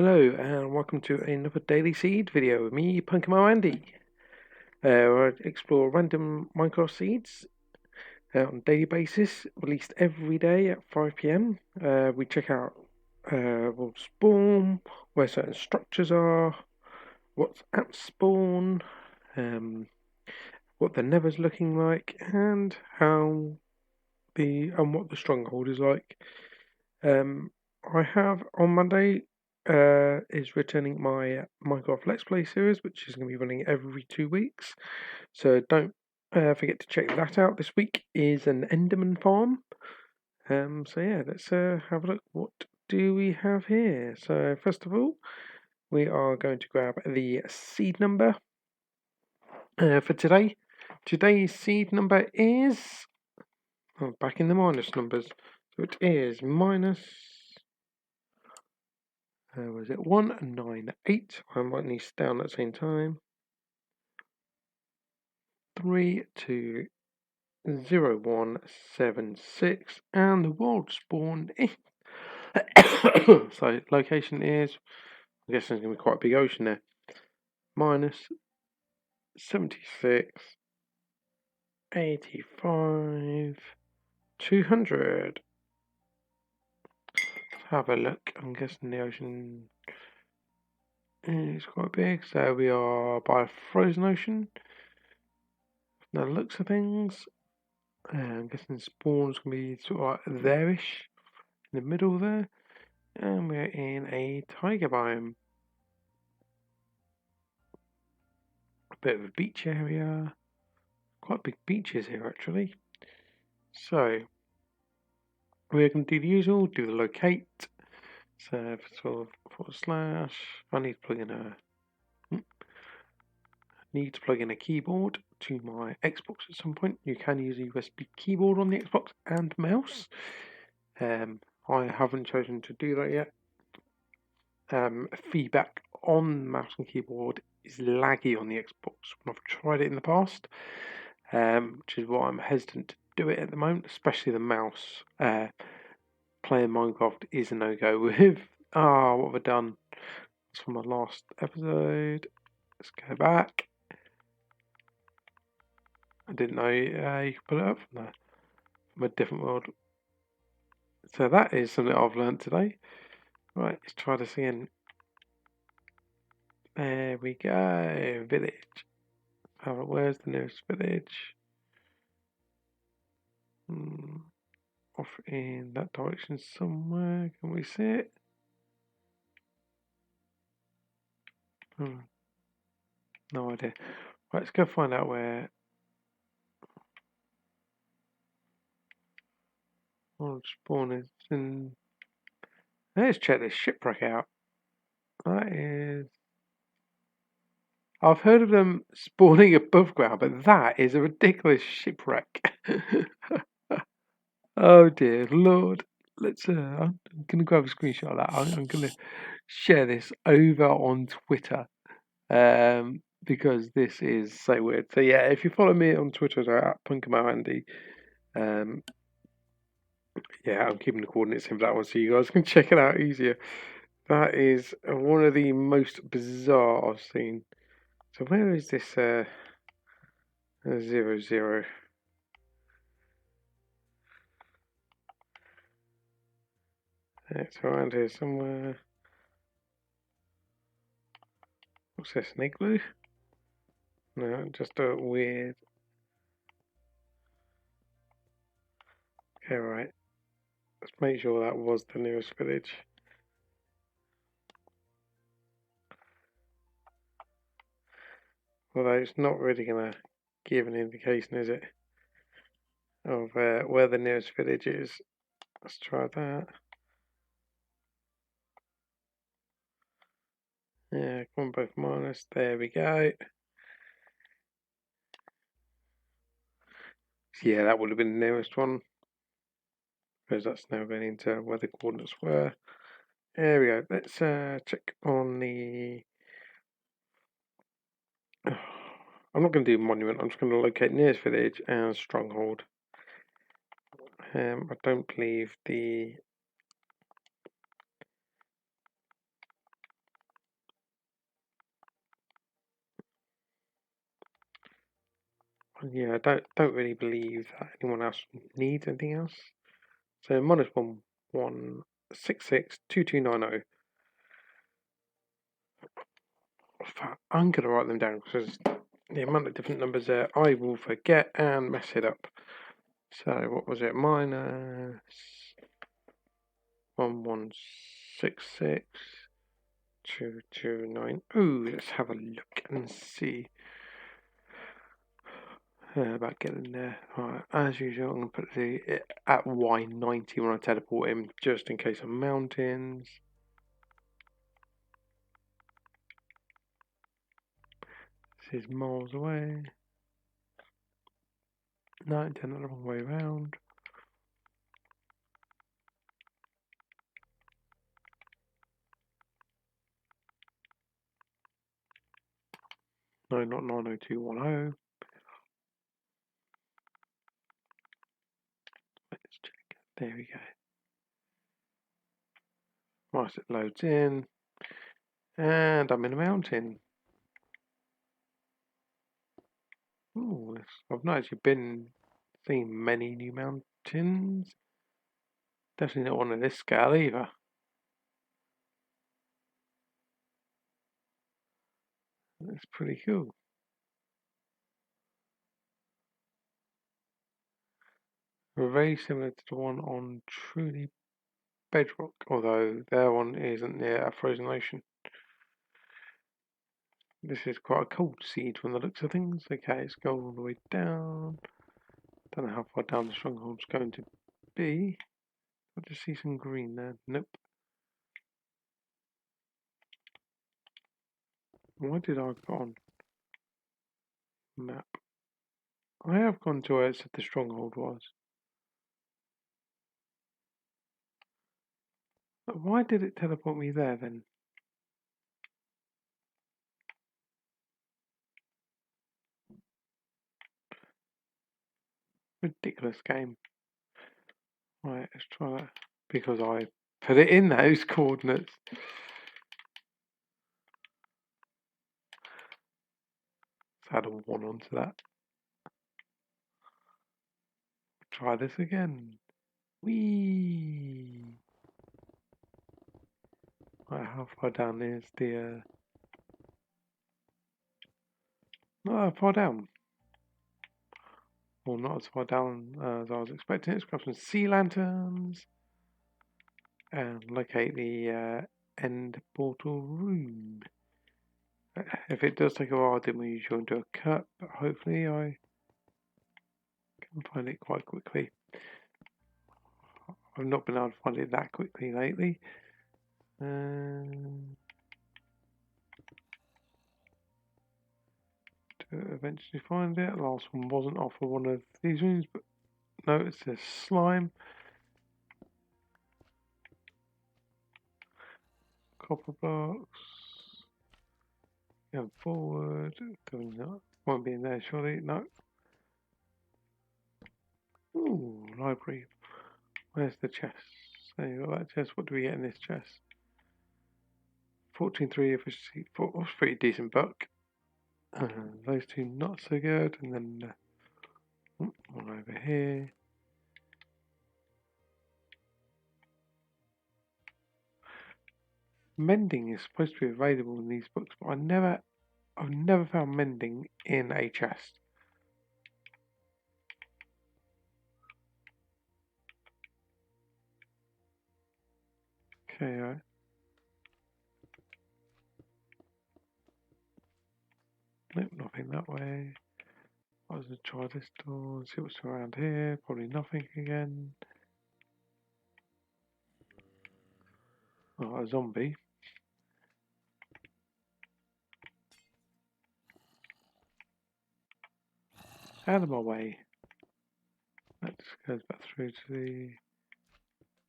Hello and welcome to another Daily Seed video with me, Punkamo Andy. Where I explore random Minecraft seeds on a daily basis, released every day at 5 p.m. We check out world spawn, where certain structures are, what's at spawn, what the nether's looking like, and what the stronghold is like. I have on Monday is returning my Minecraft Let's Play series, which is going to be running every 2 weeks. So don't forget to check that out. This week is an Enderman farm. So yeah, let's have a look. What do we have here? So first of all, we are going to grab the seed number for today. Today's seed number is back in the minus numbers. So it is minus. Was it 198? I'm writing these down at the same time. 320176, and the world spawn is. So location is, I'm guessing it's going to be quite a big ocean there. Minus 76, 85, 200. Let's have a look. I'm guessing the ocean is quite big, so we are by a frozen ocean. Now the looks of things, I'm guessing spawn's going to be sort of like there-ish, in the middle there. And we're in a tiger biome. A bit of a beach area. Quite big beaches here actually. So we're going to do the usual, do the locate. So sort of / I need to plug in a keyboard to my Xbox at some point. You can use a USB keyboard on the Xbox and mouse. I haven't chosen to do that yet. Feedback on mouse and keyboard is laggy on the Xbox when I've tried it in the past, which is why I'm hesitant to do it at the moment, especially the mouse. Playing Minecraft is a no-go with. What have I done? It's from my last episode. Let's go back. I didn't know you could put it up from a different world. So that is something I've learned today. Right, let's try this again. There we go. Village. Where's the nearest village? Off in that direction somewhere. Can we see it? No idea. Right, let's go find out where. Spawn is in. Let's check this shipwreck out. That is. I've heard of them spawning above ground, but that is a ridiculous shipwreck. Oh dear Lord. Let's. I'm gonna grab a screenshot of that. I'm gonna share this over on Twitter. Because this is so weird. So yeah, if you follow me on Twitter at PunkamoAndy, yeah, I'm keeping the coordinates in for that one so you guys can check it out easier. That is one of the most bizarre I've seen. So where is this 0, 0? It's around here somewhere. What's this, an igloo? No, just a weird. Okay, right. Let's make sure that was the nearest village. Although it's not really going to give an indication, is it? Of where the nearest village is. Let's try that. Yeah, come on, both minus. There we go. Yeah, that would have been the nearest one. Because that's now going into where the coordinates were. There we go. Let's check on the. I'm not going to do monument. I'm just going to locate nearest village and stronghold. I don't believe the. Yeah, I don't really believe that anyone else needs anything else. So -1 166 2290. I'm gonna write them down because the amount of different numbers there, I will forget and mess it up. So what was it? -1166 2290. Ooh, let's have a look and see about getting there. Alright, as usual, I'm gonna put it at Y90 when I teleport him, just in case of mountains. This is miles away. No, turn it the wrong way around. No, not 90210. Let's check. There we go. Once it loads in, and I'm in a mountain. Ooh, I've not actually seen many new mountains. Definitely not one of this scale either. That's pretty cool. Very similar to the one on Truly Bedrock, although their one isn't near a frozen ocean. This is quite a cold siege from the looks of things. Okay, let's go all the way down. Don't know how far down the stronghold's going to be. I just see some green there. Nope. Why did I put on map? I have gone to where it said the stronghold was. But why did it teleport me there then? Ridiculous game. Right, let's try that. Because I put it in those coordinates. Let's add a 1 onto that. Try this again. Whee! Right, how far down is the... Not that far down. Well, not as far down as I was expecting. Let's grab some sea lanterns. And locate the end portal room. If it does take a while, then we usually do a cut, but hopefully I can find it quite quickly. I've not been able to find it that quickly lately. To eventually find it. Last one wasn't off of one of these rooms, but no, it says slime. Copper blocks. Going forward. Going up. Won't be in there, surely. No. Ooh, library. Where's the chest? So you got that chest. What do we get in this chest? 14.3 efficiency. Oh, pretty decent buck. Those two not so good. And then one over here. Mending is supposed to be available in these books, but I've never found mending in a chest. Okay, right. Nope, nothing that way. I was gonna try this door and see what's around here. Probably nothing again. Oh, a zombie. Out of my way. That just goes back through to the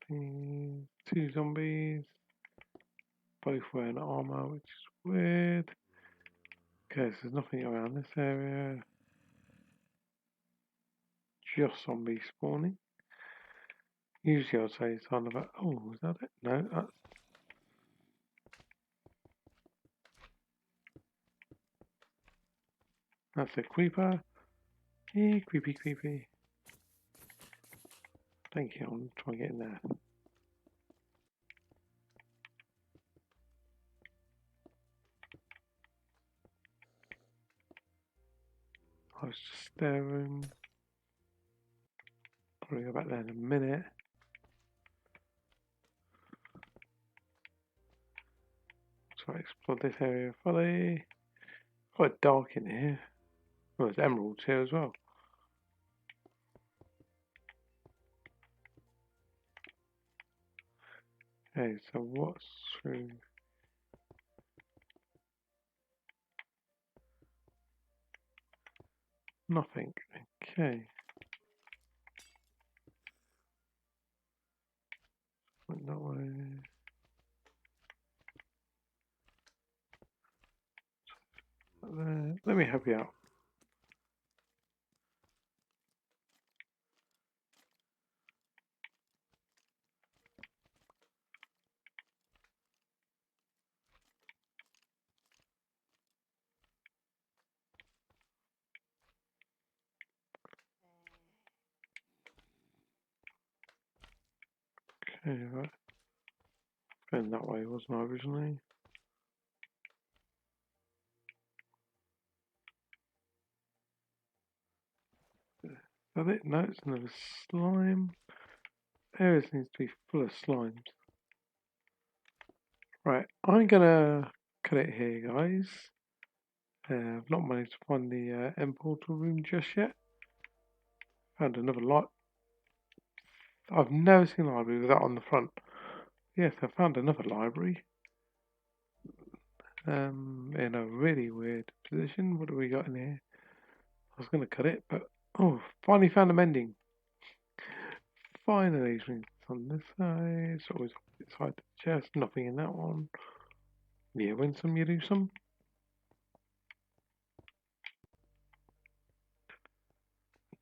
thing. Two zombies. Both wearing armor, which is weird. Okay, so there's nothing around this area. Just zombies spawning. Usually I'd say it's kind of a... Oh, is that it? No, that's a creeper. Yeah, creepy, creepy. Thank you, I'll try and get in there. I was just staring. Probably go back there in a minute. So I explore this area fully. Quite dark in here. Well, there's emeralds here as well. Okay, so what's through? Nothing. Okay. Went that way. There. Let me help you out. Okay, right. Going that way, wasn't I originally? Is that it? No, it's another slime. Area seems to be full of slimes. Right, I'm gonna cut it here, guys. I've not managed to find the end portal room just yet. Found another light. I've never seen a library with that on the front. Yes, I found another library. In a really weird position. What do we got in here? I was gonna cut it, but oh, finally found a mending. Finally, it's on this side. It's always inside the chest. Nothing in that one. Yeah, win some, you do some.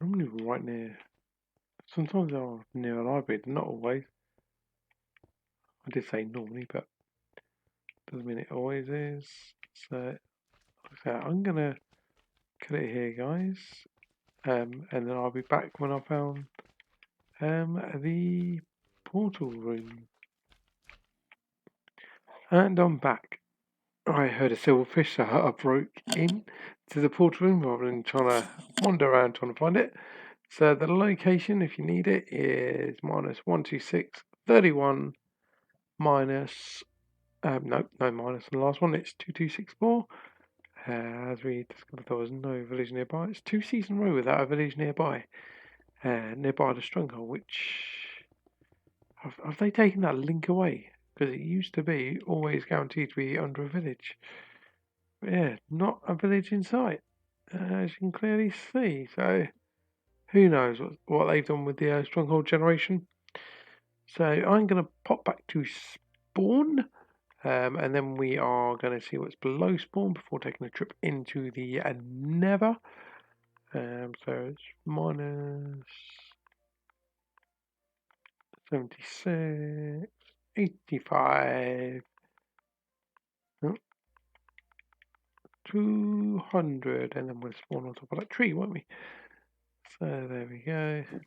Normally right near. Sometimes they're near a library, not always. I did say normally, but doesn't mean it always is. So, I'm gonna cut it here, guys. And then I'll be back when I found the portal room. And I'm back. I heard a silverfish, so I broke in to the portal room rather than trying to wander around trying to find it. So the location, if you need it, is -12631 minus. No minus on the last one. It's 2264. As we discovered, there was no village nearby. It's 2 seasons in a row without a village nearby. Nearby the stronghold, which have they taken that link away? Because it used to be always guaranteed to be under a village. But yeah, not a village in sight, as you can clearly see. So who knows what they've done with the stronghold generation. So I'm going to pop back to spawn. And then we are going to see what's below spawn before taking a trip into the nether. So it's minus 76, 85, 200, and then we'll spawn on top of that tree, won't we? So there we go. Let's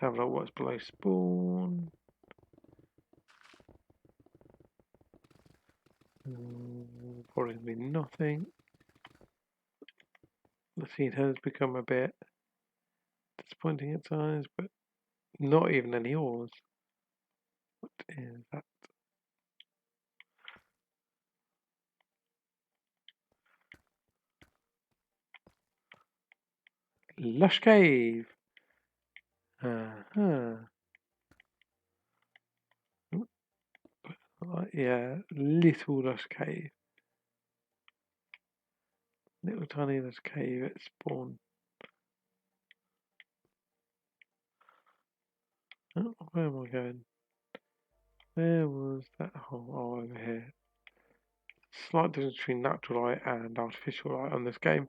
have a look what's below spawn. Probably be nothing. The scene has become a bit disappointing at times, but not even any ores. What is that? Lush Cave. Yeah, little Lush Cave. Little tiny Lush Cave at spawn. Oh, where am I going? Where was that hole? Oh, over here. Slight difference between natural light and artificial light on this game.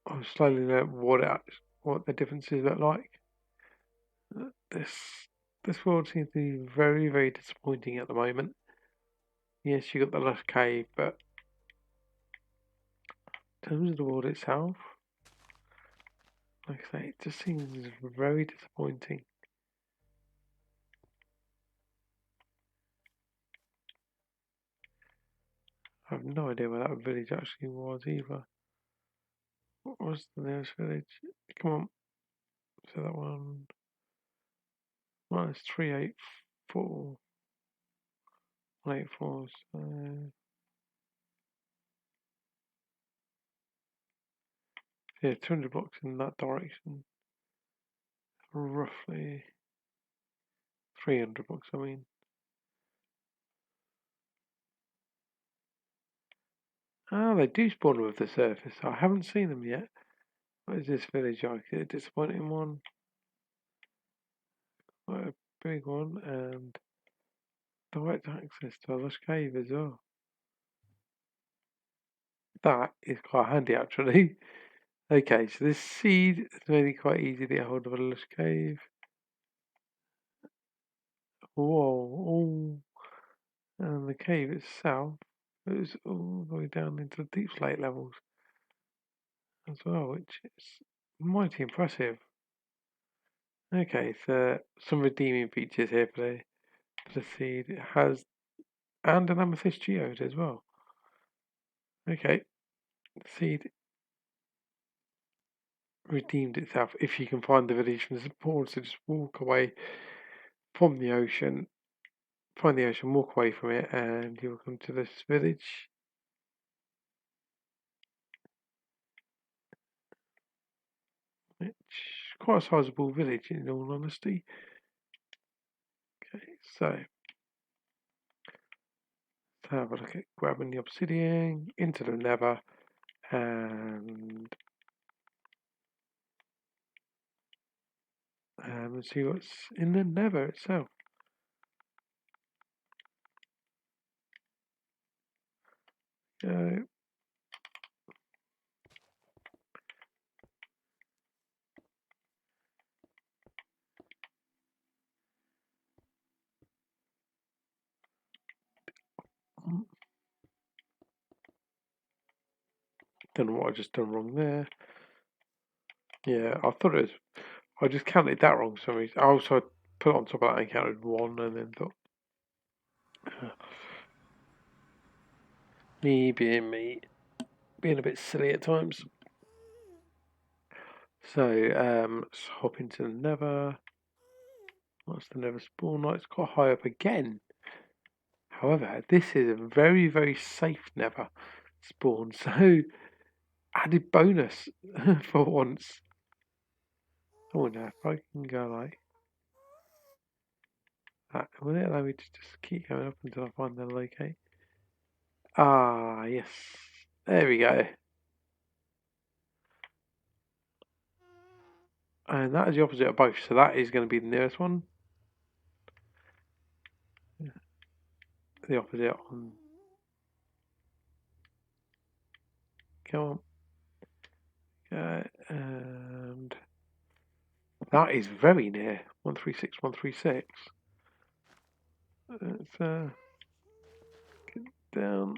I'll slowly learn what the differences look like. This world seems to be very, very disappointing at the moment. Yes, you got the Lush Cave, but In terms of the world itself, like I say, it just seems very disappointing. I have no idea where that village actually was either. What was the nearest village? Come on, so that one. Minus 384. 184, so. Yeah, 200 blocks in that direction. Roughly 300 blocks, I mean. Ah, they do spawn with the surface. I haven't seen them yet. What is this village like? A disappointing one? Quite a big one, and direct access to a lush cave as well. That is quite handy actually. Okay, so this seed is really quite easy to get hold of a lush cave. Whoa, and the cave itself goes all the way down into the deep slate levels as well, which is mighty impressive. Okay, so some redeeming features here for the seed. It has and an amethyst geode as well. Okay, the seed redeemed itself if you can find the village from the port, so just walk away from the ocean, find the ocean, walk away from it, and you'll come to this village. Which is quite a sizable village in all honesty. Okay, so let's have a look at grabbing the obsidian into the nether and see what's in the nether itself. Uh, don't know what I just done wrong there. Yeah, I thought it was. I just counted that wrong for some reason. I also put it on top of that and counted one, and then thought, me, being a bit silly at times. So let's hop into the nether. What's the nether spawn like? It's quite high up again. However, this is a very, very safe nether spawn, so added bonus for once. I wonder if I can go like that. Will it allow me to just keep going up until I find the locate? Ah, yes. There we go. And that is the opposite of both, so that is going to be the nearest one. The opposite on. Come on. And that is very near. 136, 136. Let's get down.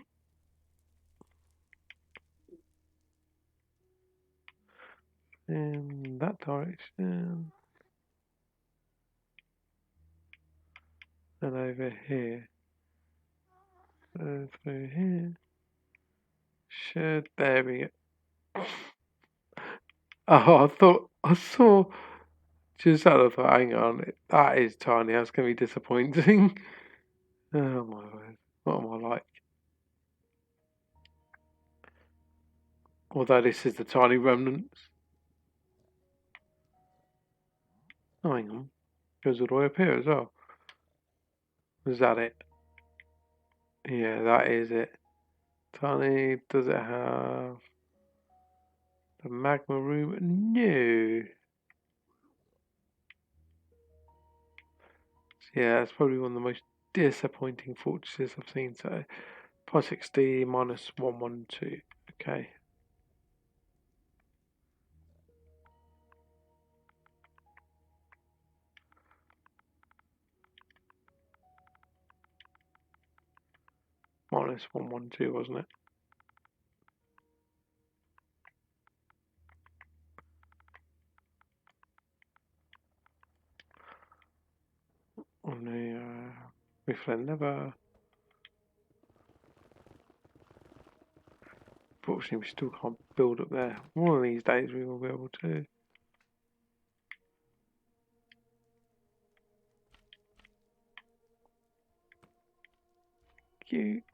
In that direction. And over here. Through here. Should. There we go. Oh, I saw. Just out of thought, hang on. That is tiny. That's going to be disappointing. Oh my word. What am I like? Although this is the tiny remnants. Oh, hang on. Goes all the way up here as well. Is that it? Yeah, that is it. Tiny, does it have the magma room? No. Yeah, it's probably one of the most disappointing fortresses I've seen. So, 560 minus 112. Okay. Minus 112, wasn't it? If I never. Fortunately, we still can't build up there. One of these days we will be able to. Cute.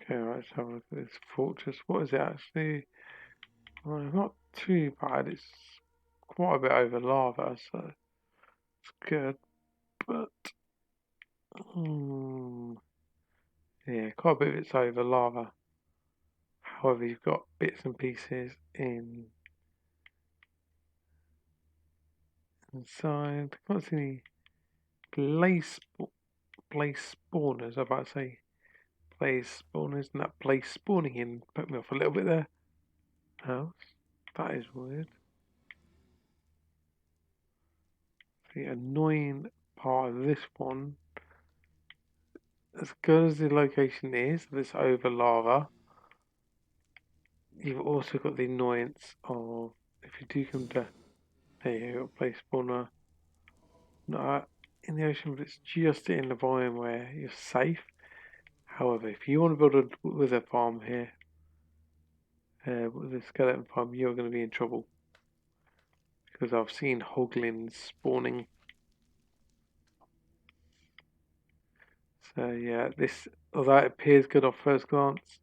Okay, right, let's have a look at this fortress. What is it actually? Well, not too bad. It's quite a bit over lava, so it's good. But yeah, quite a bit of it's over lava. However, you've got bits and pieces inside. I can't see any blaze blaze spawners. I was about to say blaze spawners, and that blaze spawning in put me off a little bit there. House. That is weird. The annoying part of this one, as good as the location is, this over lava, you've also got the annoyance of if you do come to there you go, place spawner not in the ocean, but it's just in the biome where you're safe. However, if you want to build a wither farm here, with a skeleton farm, you're going to be in trouble because I've seen hoglins spawning. So yeah, this although it appears good off first glance,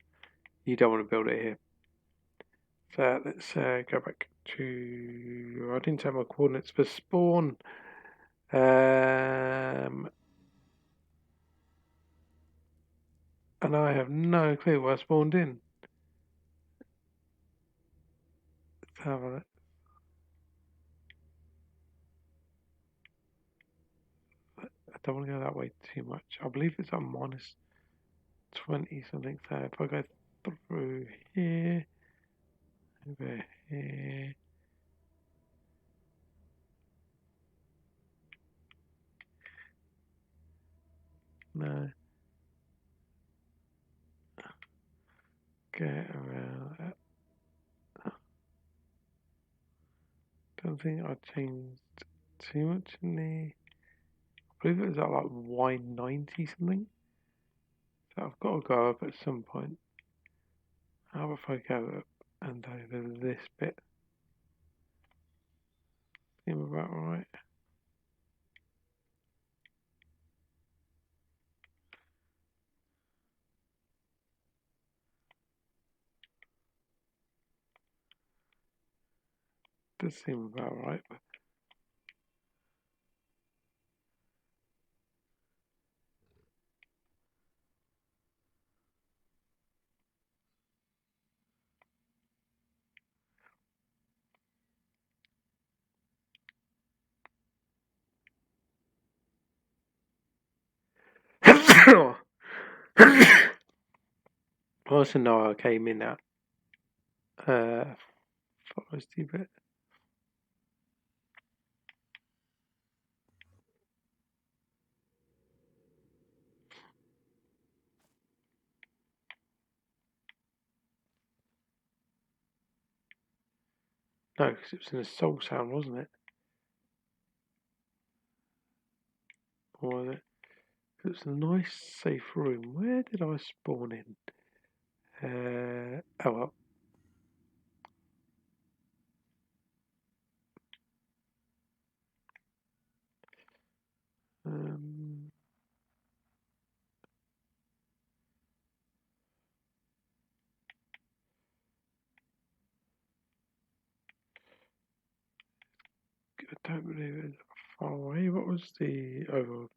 you don't want to build it here. So let's go back to. I didn't have my coordinates for spawn. And I have no clue where I spawned in. Let's have a look. I don't want to go that way too much. I believe it's at minus 20 something. So if I go through here, over here. No. Get around. Don't think I changed too much in the. I believe it was at like Y90 something. So I've got to go up at some point. How about if I go up and over this bit? Seem about right. Does seem about right. I also know I came in at foresty bit. No, because it was in a soul sound, wasn't it? Or was it? It was a nice, safe room. Where did I spawn in? Oh well. Um, I don't believe it was far away. What was the overall?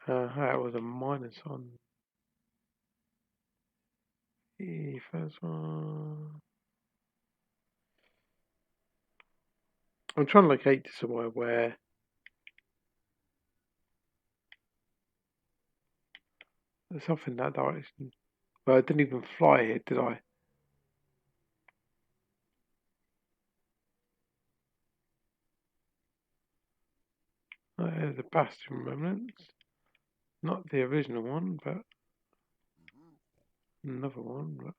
It was a minus on the first one. I'm trying to locate somewhere where there's something in that direction. But I didn't even fly here, did I? The Bastion remnants. Not the original one, but another one. But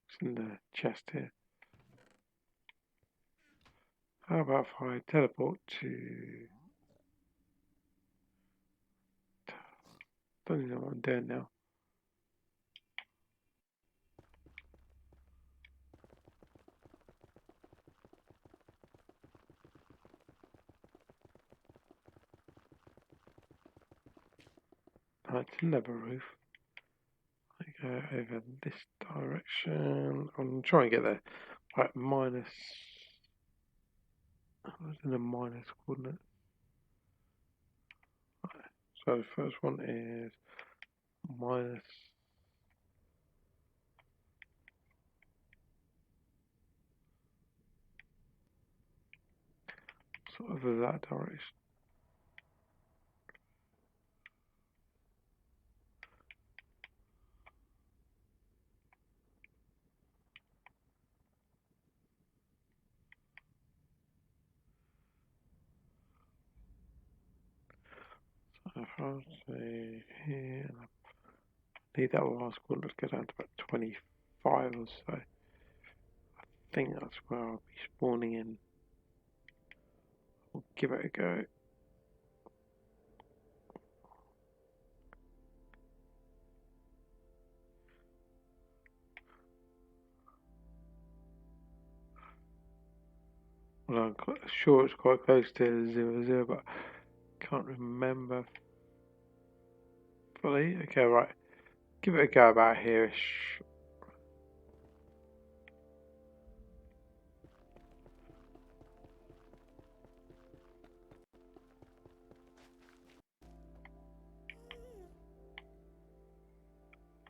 it's in the chest here. How about if I teleport to... Don't even know what I'm doing now. Oh, it's never roof. I go over this direction. I'm trying to get there. Right, minus... I was in a minus coordinate. Right. So the first one is minus... sort of that direction. So if I say here, I need that last coordinate to go down to about 25 or so. I think that's where I'll be spawning in. We'll give it a go. Well, I'm quite sure it's quite close to 0, but can't remember fully. Okay, right. Give it a go about here-ish.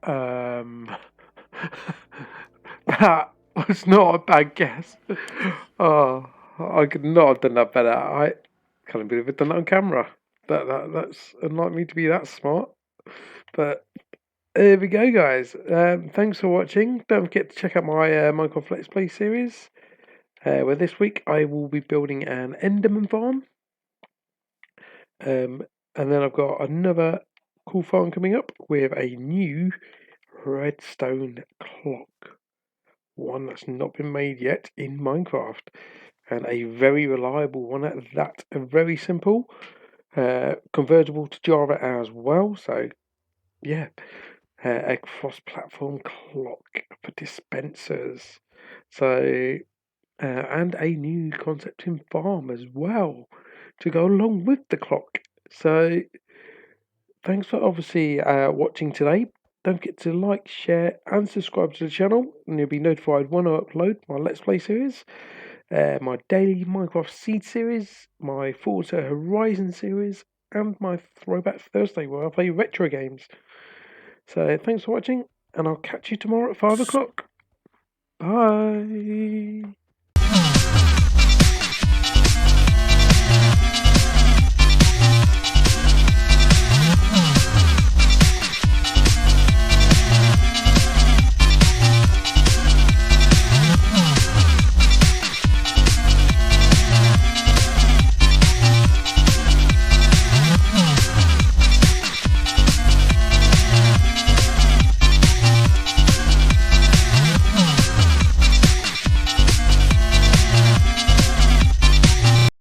Um, that was not a bad guess. Oh, I could not have done that better. I can't believe I've done that on camera. That's unlike me to be that smart. But there we go, guys. Thanks for watching. Don't forget to check out my Minecraft Let's Play series. Where this week I will be building an Enderman farm. And then I've got another cool farm coming up with a new redstone clock. One that's not been made yet in Minecraft. And a very reliable one at that. Very simple. Convertible to Java as well. So, yeah. A cross-platform clock for dispensers. So, and a new concept in farm as well to go along with the clock. So, thanks for obviously watching today. Don't forget to like, share, and subscribe to the channel, and you'll be notified when I upload my Let's Play series, my daily Minecraft Seed series, my Forza Horizon series, and my Throwback Thursday where I play retro games. So, thanks for watching, and I'll catch you tomorrow at 5 o'clock. Bye.